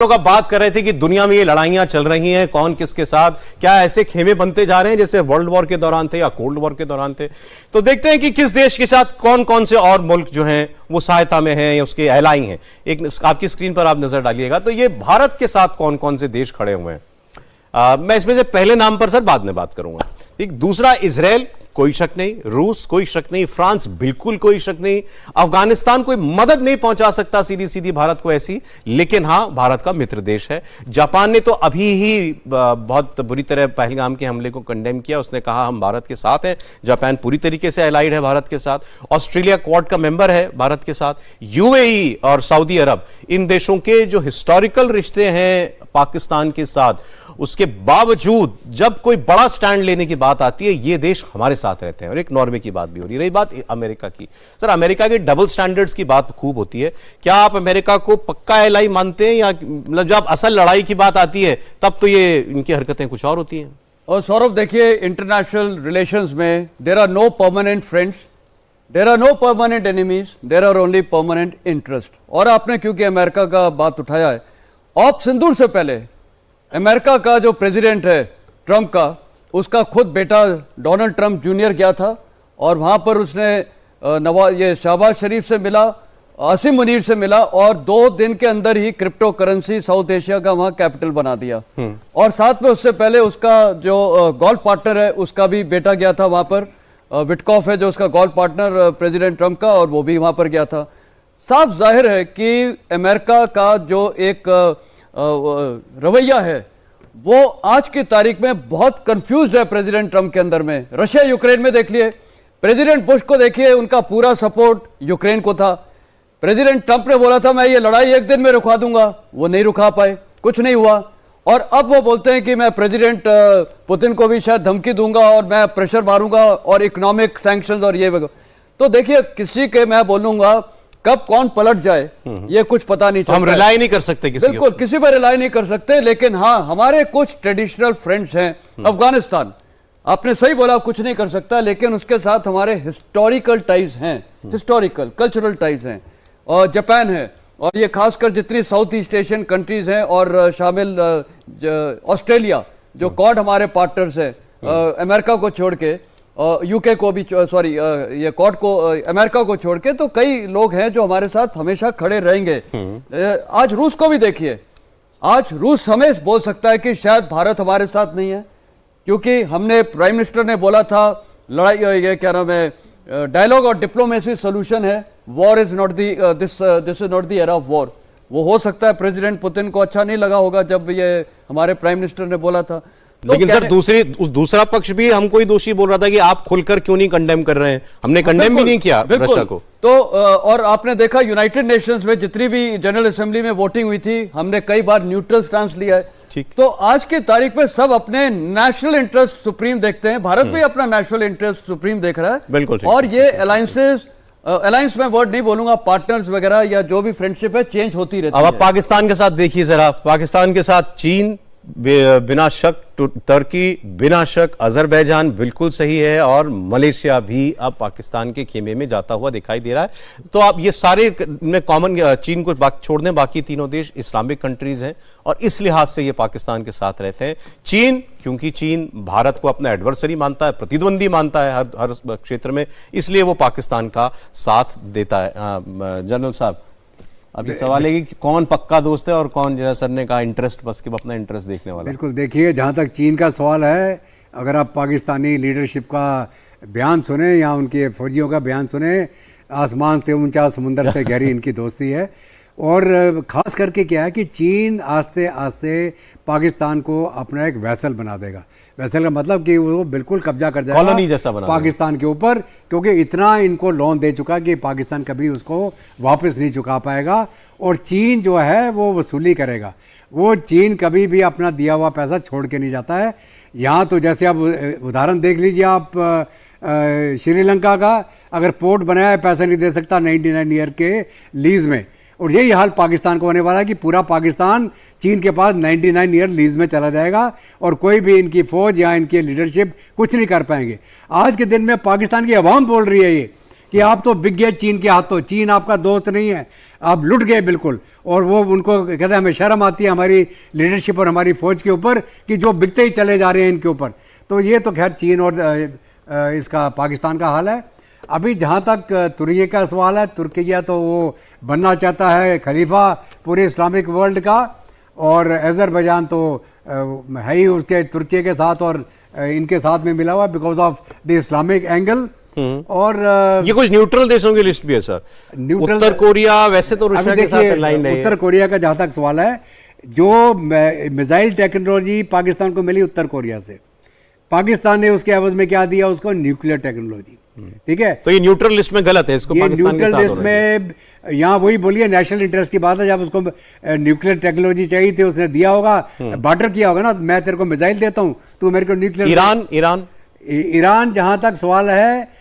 का बात कर रहे थे कि दुनिया में ये लड़ाइयां चल रही हैं, कौन किसके साथ, क्या ऐसे खेमे बनते जा रहे हैं जैसे वर्ल्ड वॉर के दौरान थे या कोल्ड वॉर के दौरान थे। तो देखते हैं कि किस देश के साथ कौन कौन से और मुल्क जो हैं वो सहायता में हैं या उसके एलाई हैं। एक आपकी स्क्रीन पर आप नजर डालिएगा तो ये भारत के साथ कौन कौन से देश खड़े हुए हैं। मैं इसमें से पहले नाम पर सर बाद में बात करूंगा। एक दूसरा इजराइल, कोई शक नहीं। रूस, कोई शक नहीं। फ्रांस, बिल्कुल कोई शक नहीं। अफगानिस्तान कोई मदद नहीं पहुंचा सकता सीधी सीधी भारत को ऐसी, लेकिन हां भारत का मित्र देश है। जापान ने तो अभी ही बहुत बुरी तरह पहलगाम के हमले को कंडेम किया, उसने कहा हम भारत के साथ हैं। जापान पूरी तरीके से अलाइड है भारत के साथ। ऑस्ट्रेलिया क्वाड का मेंबर है भारत के साथ। यूएई और सऊदी अरब, इन देशों के जो हिस्टोरिकल रिश्ते हैं पाकिस्तान के साथ, उसके बावजूद जब कोई बड़ा स्टैंड लेने की बात आती है ये देश हमारे साथ रहते हैं। और एक नॉर्वे की बात भी हो रही है। रही बात अमेरिका की, सर अमेरिका के डबल स्टैंडर्ड्स की बात खूब होती है। क्या आप अमेरिका को पक्का एलाई मानते हैं या मतलब जब असल लड़ाई की बात आती है तब तो ये इनकी हरकतें कुछ और होती हैं? और सौरभ देखिए, इंटरनेशनल रिलेशंस में there are no permanent friends, there are no permanent enemies, there are only permanent interest. और आपने क्योंकि अमेरिका का बात उठाया है, ऑप सिंदूर से पहले अमेरिका का जो प्रेसिडेंट है ट्रंप का, उसका खुद बेटा डोनाल्ड ट्रंप जूनियर गया था और वहाँ पर उसने ये शहबाज शरीफ से मिला, आसिम मुनीर से मिला और 2 दिन के अंदर ही क्रिप्टो करेंसी साउथ एशिया का वहाँ कैपिटल बना दिया। और साथ में उससे पहले उसका जो गोल्फ पार्टनर है उसका भी बेटा गया था वहाँ पर, विटकॉफ है जो उसका गोल्फ पार्टनर प्रेसिडेंट ट्रंप का, और वो भी वहाँ पर गया था। साफ जाहिर है कि अमेरिका का जो एक रवैया है वो आज की तारीख में बहुत कंफ्यूज्ड है प्रेसिडेंट ट्रंप के अंदर में। रशिया यूक्रेन में देख लिए, प्रेसिडेंट बुश को देखिए, उनका पूरा सपोर्ट यूक्रेन को था। प्रेसिडेंट ट्रंप ने बोला था मैं ये लड़ाई 1 दिन में रुका दूंगा, वो नहीं रुका पाए, कुछ नहीं हुआ। और अब वो बोलते हैं कि मैं प्रेसिडेंट पुतिन को भी शायद धमकी दूंगा और मैं प्रेशर मारूंगा और इकोनॉमिक सैंक्शंस और ये वगैरह। तो देखिए, किसी के मैं बोलूंगा कब कौन पलट जाए ये कुछ पता नहीं चलता। हम रिलाई नहीं कर सकते किसी बिल्कुल किसी पर रिलाई नहीं कर सकते। लेकिन हाँ, हमारे कुछ ट्रेडिशनल फ्रेंड्स हैं। अफगानिस्तान, आपने सही बोला, कुछ नहीं कर सकता, लेकिन उसके साथ हमारे हिस्टोरिकल टाइज हैं, हिस्टोरिकल कल्चरल टाइज हैं। और जापान है, और ये खासकर जितनी साउथ ईस्ट एशियन कंट्रीज हैं और शामिल ऑस्ट्रेलिया जो क्वाड हमारे पार्टनर्स हैं, अमेरिका को छोड़ के, यूके को भी, सॉरी ये क्वाड को, अमेरिका को छोड़ के, तो कई लोग हैं जो हमारे साथ हमेशा खड़े रहेंगे। आज रूस को भी देखिए, आज रूस हमें बोल सकता है कि शायद भारत हमारे साथ नहीं है, क्योंकि हमने प्राइम मिनिस्टर ने बोला था लड़ाई, ये क्या नाम है, डायलॉग और डिप्लोमेसी सोल्यूशन है, war is not the, this is not the era of war. वो हो सकता है प्रेसिडेंट पुतिन को अच्छा नहीं लगा होगा जब ये हमारे प्राइम मिनिस्टर ने बोला था। तो लेकिन सर दूसरा पक्ष भी हमको ही दोषी बोल रहा था कि आप खुलकर क्यों नहीं कंडेम कर रहे हैं। हमने कंडेम भी नहीं किया रशिया को। तो और आपने देखा यूनाइटेड नेशंस में जितनी भी जनरल असेंबली में वोटिंग हुई थी, हमने कई बार न्यूट्रल स्टांस लिया है। तो आज की तारीख में सब अपने नेशनल इंटरेस्ट सुप्रीम देखते हैं। भारत भी अपना नेशनल इंटरेस्ट सुप्रीम देख रहा है। बिल्कुल। और ये अलायंस में वर्ड नहीं बोलूंगा, पार्टनर्स वगैरह या जो भी फ्रेंडशिप है चेंज होती रहती है। अब आप पाकिस्तान के साथ देखिए जरा, पाकिस्तान के साथ चीन बिना शक, तुर्की बिना शक, अजरबैजान बिल्कुल सही है, और मलेशिया भी अब पाकिस्तान के खेमे में जाता हुआ दिखाई दे रहा है। तो आप ये सारे में कॉमन, चीन को छोड़ दें, बाकी तीनों देश इस्लामिक कंट्रीज हैं और इस लिहाज से ये पाकिस्तान के साथ रहते हैं। चीन, क्योंकि चीन भारत को अपना एडवर्सरी मानता है, प्रतिद्वंदी मानता है हर क्षेत्र में, इसलिए वो पाकिस्तान का साथ देता है। जनरल साहब, अभी सवाल है कि कौन पक्का दोस्त है और कौन, जैसा सर ने कहा, इंटरेस्ट बस के अपना इंटरेस्ट देखने वाला। बिल्कुल, देखिए जहाँ तक चीन का सवाल है, अगर आप पाकिस्तानी लीडरशिप का बयान सुने या उनके फौजियों का बयान सुने, आसमान से ऊंचा समुंदर से गहरी इनकी दोस्ती है। और ख़ास करके क्या है कि चीन आस्ते आस्ते पाकिस्तान को अपना एक वैसल बना देगा। वैसल का मतलब कि वो बिल्कुल कब्जा कर जाएगा कॉलोनी जैसा बना पाकिस्तान के ऊपर, क्योंकि इतना इनको लोन दे चुका कि पाकिस्तान कभी उसको वापस नहीं चुका पाएगा। और चीन जो है वो वसूली करेगा। वो चीन कभी भी अपना दिया हुआ पैसा छोड़ के नहीं जाता है। यहाँ तो जैसे आप उदाहरण देख लीजिए, आप श्रीलंका का, अगर पोर्ट बनाया है पैसा नहीं दे सकता 99 ईयर के लीज में, और यही हाल पाकिस्तान को होने वाला है कि पूरा पाकिस्तान चीन के पास 99 ईयर लीज में चला जाएगा और कोई भी इनकी फौज या इनकी लीडरशिप कुछ नहीं कर पाएंगे। आज के दिन में पाकिस्तान की आवाम बोल रही है ये कि आप तो बिक गए चीन के हाथों, चीन आपका दोस्त नहीं है, आप लुट गए बिल्कुल। और वो उनको कहते हैं हमें शर्म आती है हमारी लीडरशिप और हमारी फौज के ऊपर कि जो बिकते ही चले जा रहे हैं इनके ऊपर। तो ये तो खैर चीन और इसका पाकिस्तान का हाल है। अभी जहाँ तक तुर्की का सवाल है, तुर्किया तो वो बनना चाहता है खलीफा पूरे इस्लामिक वर्ल्ड का, और अज़रबैजान तो है ही उसके तुर्की के साथ और इनके साथ में मिला हुआ because of the Islamic angle. और ये कुछ न्यूट्रल देशों की लिस्ट भी है सर। न्यूट्रल उत्तर कोरिया वैसे तो रशिया के साथ लाइन है। उत्तर कोरिया का जहाँ तक सवाल है, जो मिसाइल टेक्नोलॉजी पाकिस्तान को मिली उत्तर कोरिया से, पाकिस्तान ने उसके एवज में क्या दिया उसको, न्यूक्लियर टेक्नोलॉजी। ठीक है, तो ये न्यूट्रल लिस्ट में गलत है, इसको ये पाकिस्तान के न्यूट्रल साथ लिस्ट में यहाँ वही बोलिए नेशनल इंटरेस्ट की बात है। जब उसको न्यूक्लियर टेक्नोलॉजी चाहिए थी उसने दिया होगा, बार्टर किया होगा ना, मैं तेरे को मिसाइल देता हूँ तू मेरे को न्यूक्लियर। ईरान जहाँ तक सवाल है,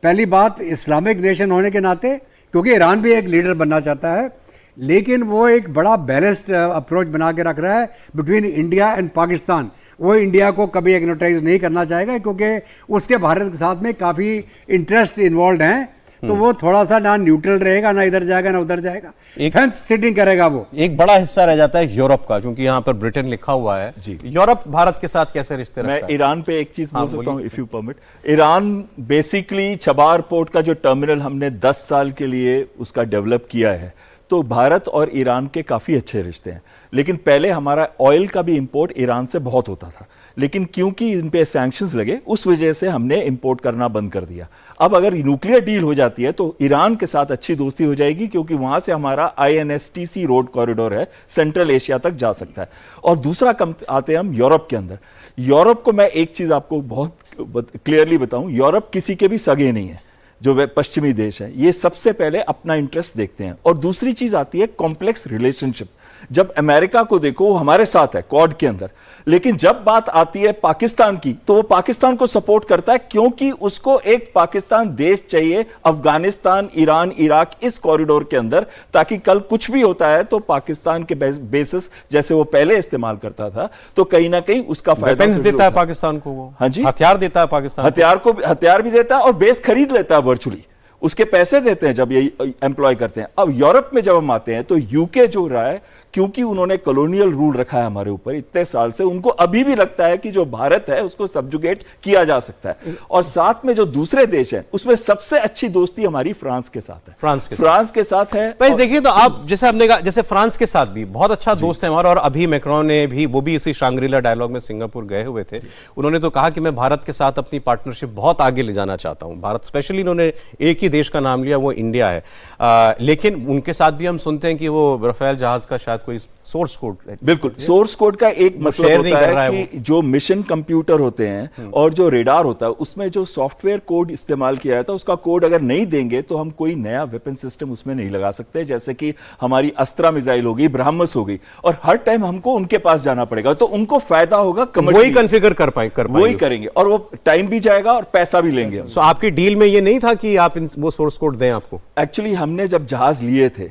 पहली बात इस्लामिक नेशन होने के नाते, क्योंकि ईरान भी एक लीडर बनना चाहता है, लेकिन वो एक बड़ा बैलेंस्ड अप्रोच बना के रख रहा है बिटवीन इंडिया एंड पाकिस्तान। वो इंडिया को कभी एग्नोटाइज नहीं करना चाहेगा क्योंकि उसके भारत के साथ में काफ़ी इंटरेस्ट इन्वॉल्व हैं, तो वो थोड़ा सा ना न्यूट्रल रहेगा, ना इधर जाएगा ना उधर जाएगा, फेंस सिटिंग करेगा। वो एक बड़ा हिस्सा रह जाता है यूरोप का, क्योंकि यहाँ पर ब्रिटेन लिखा हुआ है जी। यूरोप भारत के साथ कैसे रिश्ते रखता है? मैं ईरान पे एक चीज बोल सकता हूँ if you permit. Iran basically Chabahar port का जो टर्मिनल हमने 10 साल के लिए उसका डेवलप किया है, तो भारत और ईरान के काफ़ी अच्छे रिश्ते हैं। लेकिन पहले हमारा ऑयल का भी इंपोर्ट ईरान से बहुत होता था, लेकिन क्योंकि इन पे सैंक्शंस लगे उस वजह से हमने इंपोर्ट करना बंद कर दिया। अब अगर न्यूक्लियर डील हो जाती है तो ईरान के साथ अच्छी दोस्ती हो जाएगी, क्योंकि वहां से हमारा INSTC रोड कॉरिडोर है, सेंट्रल एशिया तक जा सकता है। और दूसरा कम आते हैं हम यूरोप के अंदर। यूरोप को मैं एक चीज़ आपको बहुत क्लियरली बताऊं, यूरोप किसी के भी सगे नहीं है। जो वे पश्चिमी देश हैं ये सबसे पहले अपना इंटरेस्ट देखते हैं, और दूसरी चीज आती है कॉम्प्लेक्स रिलेशनशिप। जब अमेरिका को देखो वो हमारे साथ है क्वाड के अंदर, लेकिन जब बात आती है पाकिस्तान की तो वो पाकिस्तान को सपोर्ट करता है, क्योंकि उसको एक पाकिस्तान देश चाहिए अफगानिस्तान, ईरान, इराक इस कॉरिडोर के अंदर, ताकि कल कुछ भी होता है तो पाकिस्तान के बेसिस जैसे वो पहले इस्तेमाल करता था तो कहीं ना कहीं उसका फायदा देता है पाकिस्तान को। वो हाँ जी, हथियार देता है पाकिस्तान, हथियार भी देता है और बेस खरीद लेता है वर्चुअली, उसके पैसे देते हैं जब ये एम्प्लॉय करते हैं। अब यूरोप में जब हम आते हैं तो यूके जो रहा है, क्योंकि उन्होंने कॉलोनियल रूल रखा है हमारे ऊपर इतने साल से, उनको अभी भी लगता है कि जो भारत है उसको सब्जुगेट किया जा सकता है। और साथ में जो दूसरे देश हैं उसमें सबसे अच्छी दोस्ती हमारी फ्रांस के साथ है। फ्रांस के साथ है। भाई देखिए, तो आप जैसे आपने कहा, जैसे फ्रांस के साथ भी बहुत अच्छा दोस्त है हमारा, और अभी मैक्रोन ने भी, वो भी इसी शांग्रीला डायलॉग में सिंगापुर गए हुए थे, उन्होंने तो कहा कि मैं भारत के साथ अपनी पार्टनरशिप बहुत आगे ले जाना चाहता हूं। भारत स्पेशली, उन्होंने एक ही देश का नाम लिया, वो इंडिया है। लेकिन उनके साथ भी हम सुनते हैं कि वो राफेल जहाज का शायद कोई सोर्स कोड, बिल्कुल सोर्स कोड का एक मतलब होता है कि जो मिशन कंप्यूटर होते हैं और जो रेडार होता है उसमें जो सॉफ्टवेयर कोड इस्तेमाल किया जाता है, उसका कोड अगर नहीं देंगे तो हम कोई नया वेपन सिस्टम उसमें नहीं लगा सकते। जैसे कि हमारी अस्त्रा मिसाइल हो गई, ब्रह्मस हो गई, और हर टाइम हमको उनके पास जाना पड़ेगा, तो उनको फायदा होगा, वही कॉन्फ़िगर कर वही करेंगे, और वो टाइम भी जाएगा और पैसा भी लेंगे। तो आपकी डील में ये नहीं था कि आप वो सोर्स कोड दें आपको? एक्चुअली हमने जब जहाज लिए थे,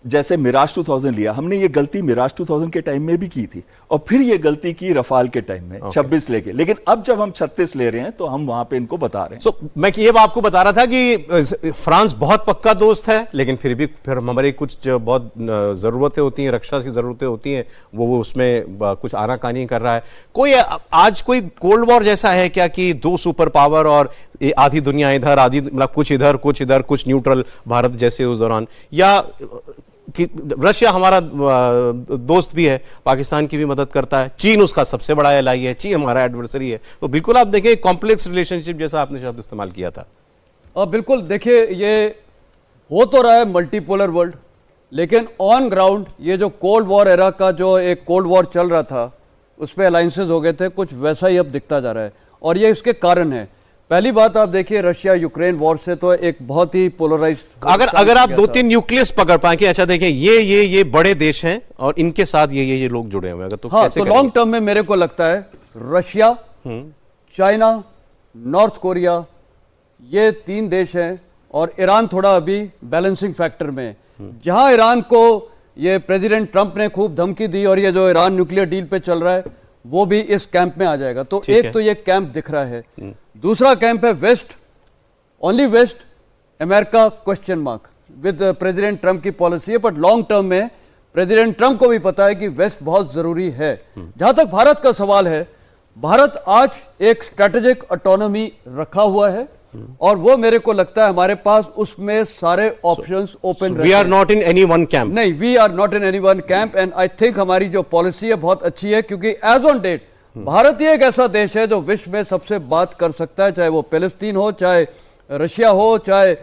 जैसे मिराज 2000 लिया, हमने ये गलती मिराज 2000 के टाइम में भी की थी, और फिर ये गलती की रफाल के टाइम में 26 लेके। लेकिन अब जब हम 36 ले रहे हैं तो हम वहां पे इनको बता रहे हैं। मैं ये आपको बता रहा था कि फ्रांस बहुत पक्का दोस्त है, लेकिन फिर भी फिर हमारी कुछ जो बहुत जरूरतें होती हैं, रक्षा की जरूरतें होती हैं, वो उसमें कुछ आनाकानी कर रहा है। कोई आज कोई कोल्ड वॉर जैसा है क्या कि दो सुपर पावर और आधी दुनिया इधर, आधी मतलब कुछ इधर कुछ इधर, कुछ न्यूट्रल भारत जैसे उस दौरान, या कि रशिया हमारा दोस्त भी है, पाकिस्तान की भी मदद करता है, चीन उसका सबसे बड़ा एलाई है, चीन हमारा एडवर्सरी है। तो बिल्कुल आप देखें कॉम्प्लेक्स रिलेशनशिप जैसा आपने शब्द इस्तेमाल किया था। बिल्कुल देखिए, ये हो तो रहा है मल्टीपोलर वर्ल्ड, लेकिन ऑन ग्राउंड ये जो कोल्ड वॉर एरा का जो एक कोल्ड वॉर चल रहा था उस पर अलाइंसेज हो गए थे, कुछ वैसा ही अब दिखता जा रहा है, और ये इसके कारण है। पहली बात आप देखिए, रशिया यूक्रेन वॉर से तो एक बहुत ही पोलराइज्ड, अगर आप 2-3 न्यूक्लियस पकड़ पाए कि अच्छा देखिए ये बड़े देश हैं और इनके साथ ये लोग जुड़े हुए हैं, तो हाँ, कैसे तो लॉन्ग टर्म में मेरे को लगता है रशिया, चाइना, नॉर्थ कोरिया, ये 3 देश हैं, और ईरान थोड़ा अभी बैलेंसिंग फैक्टर में। जहां ईरान को ये प्रेसिडेंट ट्रंप ने खूब धमकी दी और ये जो ईरान न्यूक्लियर डील पे चल रहा है वो भी इस कैंप में आ जाएगा। तो एक तो ये कैंप दिख रहा है, दूसरा कैंप है west, only west, America question mark with president Trump की पॉलिसी है, बट लॉन्ग टर्म में प्रेसिडेंट ट्रंप को भी पता है कि वेस्ट बहुत जरूरी है। जहां तक भारत का सवाल है, भारत आज एक स्ट्रेटेजिक ऑटोनॉमी रखा हुआ है और वो मेरे को लगता है हमारे पास उसमें सारे options open we are not in any one camp. नहीं, we are not in any one camp and I think हमारी जो पॉलिसी है बहुत अच्छी है, क्योंकि एज ऑन डेट भारत ही एक ऐसा देश है जो विश्व में सबसे बात कर सकता है, चाहे वो पैलेस्तीन हो, चाहे रशिया हो, चाहे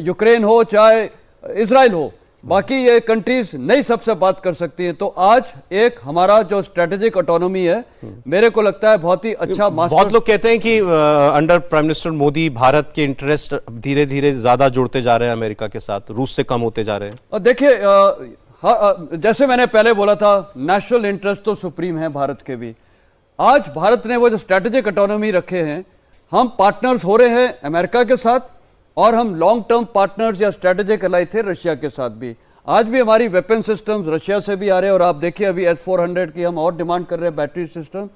यूक्रेन हो, चाहे इजराइल हो। बाकी ये कंट्रीज नहीं सबसे बात कर सकती हैं। तो आज एक हमारा जो स्ट्रेटेजिक ऑटोनॉमी है, मेरे को लगता है बहुत ही अच्छा बहुत लोग कहते हैं कि under prime minister Modi Bharat के इंटरेस्ट धीरे धीरे ज्यादा जुड़ते जा रहे हैं अमेरिका के साथ, रूस से कम होते जा रहे हैं। और देखिए, जैसे मैंने पहले बोला था, नेशनल इंटरेस्ट तो सुप्रीम है भारत के भी। आज भारत ने वो जो स्ट्रेटेजिक ऑटोनॉमी रखे हैं, हम पार्टनर्स हो रहे हैं अमेरिका के साथ और हम लॉन्ग टर्म पार्टनर्स या स्ट्रेटेजिक अलाई थे रशिया के साथ भी। आज भी हमारी वेपन सिस्टम्स रशिया से भी आ रहे हैं और आप देखिए अभी S-400 की हम और डिमांड कर रहे हैं बैटरी सिस्टम,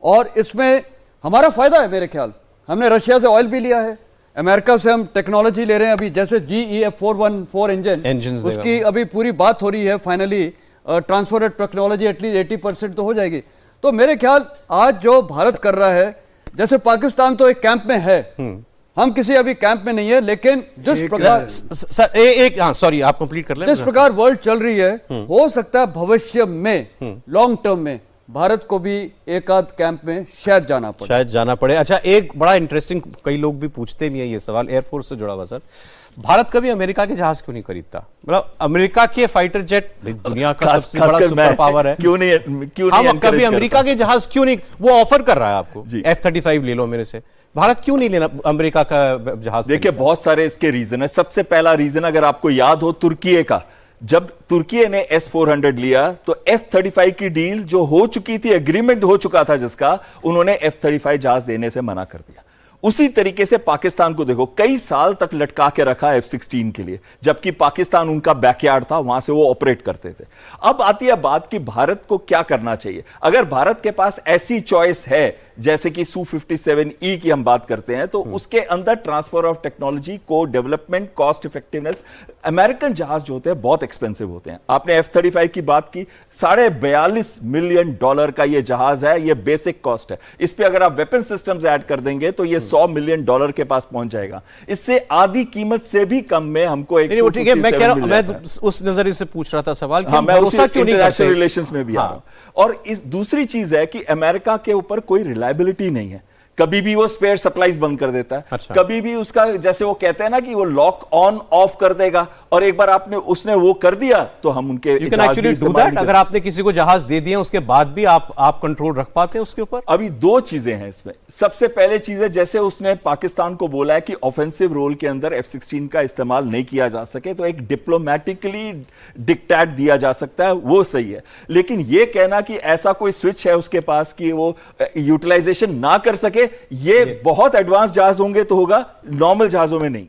और इसमें हमारा फायदा है। मेरे ख्याल हमने रशिया से ऑयल भी लिया है, अमेरिका से हम टेक्नोलॉजी ले रहे हैं। अभी जैसे GEF 414 इंजन, उसकी अभी पूरी बात हो रही है, फाइनली ट्रांसफर टेक्नोलॉजी एटलीस्ट 80% तो हो जाएगी। तो मेरे ख्याल आज जो भारत कर रहा है, जैसे पाकिस्तान तो एक कैंप में है, हम किसी अभी कैंप में नहीं है, लेकिन जिस प्रकार सर एक सॉरी आप कंप्लीट कर लें। जिस प्रकार वर्ल्ड चल रही है, हो सकता है भविष्य में लॉन्ग टर्म में भारत को भी एक आध कैंप में शायद जाना पड़े। अच्छा, एक बड़ा इंटरेस्टिंग, कई लोग भी पूछते भी हैं ये सवाल, एयरफोर्स से जुड़ा हुआ सर, भारत कभी अमेरिका के जहाज क्यों नहीं खरीदता? मतलब अमेरिका के फाइटर जेट दुनिया का सबसे बड़ा सुपर पावर है, क्यों नहीं हम कभी अमेरिका के जहाज क्यों नहीं, वो ऑफर कर रहा है आपको F-35 ले लो मेरे से, भारत क्यों नहीं लेना अमेरिका का जहाज? देखिए, बहुत सारे इसके रीजन है। सबसे पहला रीजन अगर आपको याद हो, तुर्की का, जब तुर्की ने S-400 लिया तो F-35 की डील जो हो चुकी थी, एग्रीमेंट हो चुका था जिसका, उन्होंने F-35 जहाज देने से मना कर दिया। उसी तरीके से पाकिस्तान को देखो, कई साल तक लटका के रखा F-16 के लिए, जबकि पाकिस्तान उनका बैकयार्ड था, वहां से वो ऑपरेट करते थे। अब आती है बात कि भारत को क्या करना चाहिए। अगर भारत के पास ऐसी चॉइस है, जैसे कि Su-57E की हम बात करते हैं, तो उसके अंदर ट्रांसफर ऑफ टेक्नोलॉजी, को डेवलपमेंट, कॉस्ट इफेक्टिवनेस, अमेरिकन जहाज जो होते हैं बहुत एक्सपेंसिव होते हैं। आपने F-35 की बात की, $42 मिलियन का ये जहाज है, ये बेसिक कॉस्ट है। इस पे अगर आप वेपन सिस्टम्स ऐड कर देंगे तो ये $100 मिलियन के पास पहुंच जाएगा। इससे आधी कीमत से भी कम में हमको एक मैं उस नजरिए से पूछ रहा था सवाल, मैं इंटरनेशनल रिलेशंस में भी आ रहा हूं। और इस दूसरी चीज है कि अमेरिका के ऊपर कोई रिलायबिलिटी नहीं है, कभी भी वो स्पेयर सप्लाईज बंद कर देता है। अच्छा। कभी भी उसका, जैसे वो कहते हैं ना कि वो लॉक ऑन ऑफ कर देगा, और एक बार उसने वो कर दिया तो हम उनके अगर आपने किसी को जहाज दे दिया उसके बाद भी आप कंट्रोल रख पाते हैं उसके ऊपर? अभी दो चीजें हैं इसमें। सबसे पहले चीज है, जैसे उसने पाकिस्तान को बोला है कि ऑफेंसिव रोल के अंदर F-16 का इस्तेमाल नहीं किया जा सके, तो एक डिप्लोमेटिकली डिक्टेट दिया जा सकता है, वो सही है। लेकिन ये कहना कि ऐसा कोई स्विच है उसके पास कि वो यूटिलाइजेशन ना कर सके, ये बहुत एडवांस जहाज होंगे तो होगा, नॉर्मल जहाजों में नहीं।